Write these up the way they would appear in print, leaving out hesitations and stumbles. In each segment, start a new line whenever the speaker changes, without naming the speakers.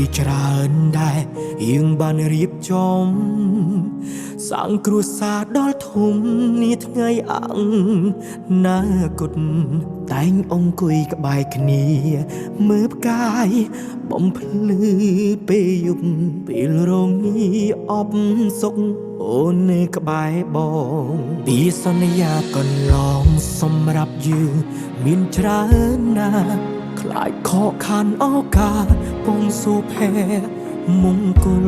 ជាច្រើនដែរយើងបានរៀបចំសាងគ្រួសារដល់ធំនាថ្ងៃអង្គនាគតតែងអង្គុយក្បែរគ្នាមើលផ្កាយបំភ្លឺពេលយប់ពេលរងាអបសុខអូននៅក្បែរបងពីសន្យាកន្លងសម្រាប់យើងមានច្រើនណាស់ខ្លាចខកខានឱកាសពងសុភ័ក្រមង្គល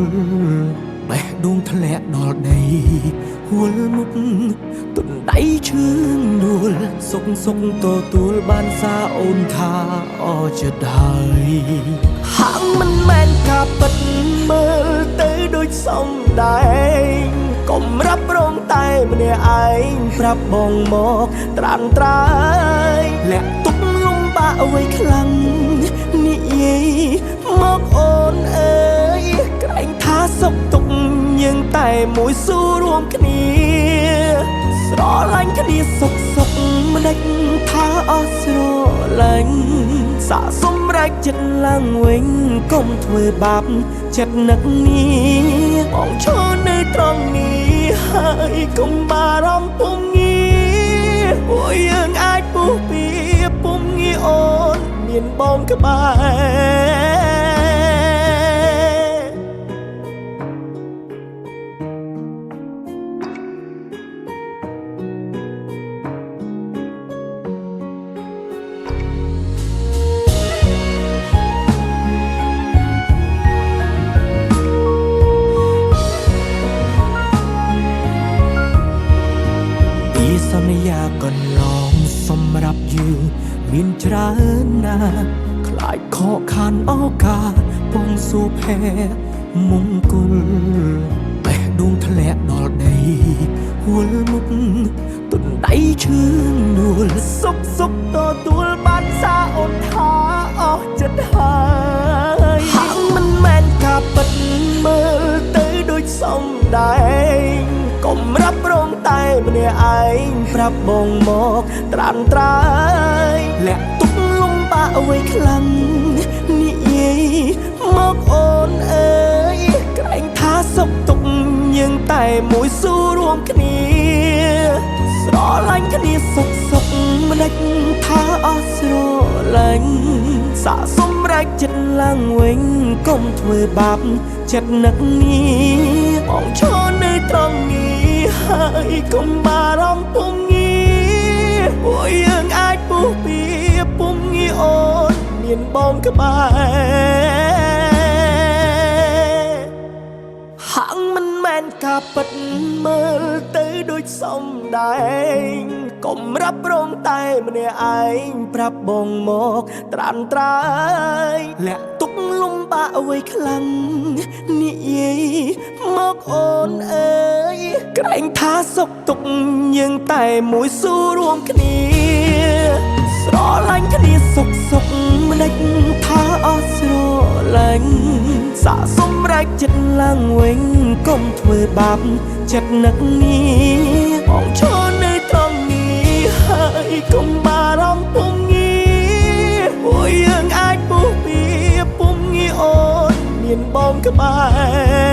បេះដូងធ្លាក់ដល់ដីហួលមុខទុនដៃឈឿនដួលសុកទទួលបានសារអូនថាអចិត្តហើយហាងមិនមែនការពិតមើលទៅដូចសំដែងកុំរាប់រងតែម្នាក់ឯងប្រាប់បងមកត្រាំត្រាយលាក់ទុកលំបាកអ្វីខ្លាំងនិយាយមកអូនអើយក្រែងថាសុខទុក្ខយើងតែមួយស៊ូរួមគ្នាស្រឡាញ់គ្នាសុខមិនដេចថាអស់ស្រឡាញ់សាកសម្រេចចិត្តឡើងវិញកុំធ្វើបាបចិត្តនឹកនេះបងឈរនៅត្រង់នេះហើយកុំបារម្ភពុំងារពួកយើងអាចពុះពីពុំងារអូនមានបងក្បែរសន្យាកន្លងសម្រាប់យើងមានច្រើនណាស់ខ្លាចខកខានឱកាសពងសុភ័ក្រមង្គលបេះដូងធ្លាក់ដល់ដីហួលមុខទុនដៃឈឿនដួលសុកទទួលបានសារអូនថាអស់ចិត្តហើយហាងមិនមែនការពិតមើលទៅដូចសំដែងកុំរាប់រងតែម្នាក់ឯងប្រាប់បងមកត្រាំត្រាយលាក់ទុកលំបាកអ្វីខ្លាំងនិយាយមកអូនអើយក្រែងថាសុខទុក្ខយើងតែមួយស៊ូរួមគ្នាស្រឡាញ់គ្នាសុខមិនដេចថាអស់ស្រឡាញ់សាកសម្រេចចិត្តឡើងវិញកុំធ្វើបាបចិត្តនឹកនេះបងឈរនៅត្រង់នេះហើយកុំបារម្ភពុំងារពួកយើងអាចពុះពីពុំងារអូនមានបងក្បែរហាងមិនមែនការពិតមើលទៅដូចសំដែងកុំរាប់រងតែម្នាក់ឯងប្រាប់បងមកត្រាំត្រាយលាក់ទុកលំបាកអ្វីខ្លាំងនិយាយមកអូនអើយក្រែងថាសុខទុក្ខយើងតែមួយស៊ូរួមគ្នាស្រឡាញ់គ្នាសុខមិនដេចថាអស់ស្រឡាញ់សាកសម្រេចចិត្តឡើងវិញកុំធ្វើបាបចិត្តនឹកនេះបងឈរនៅត្រង់នេះហើយកុំបារម្ភពុំងារពួកយើងអាចពុះពីពុំងារអូនមានបងក្បែរ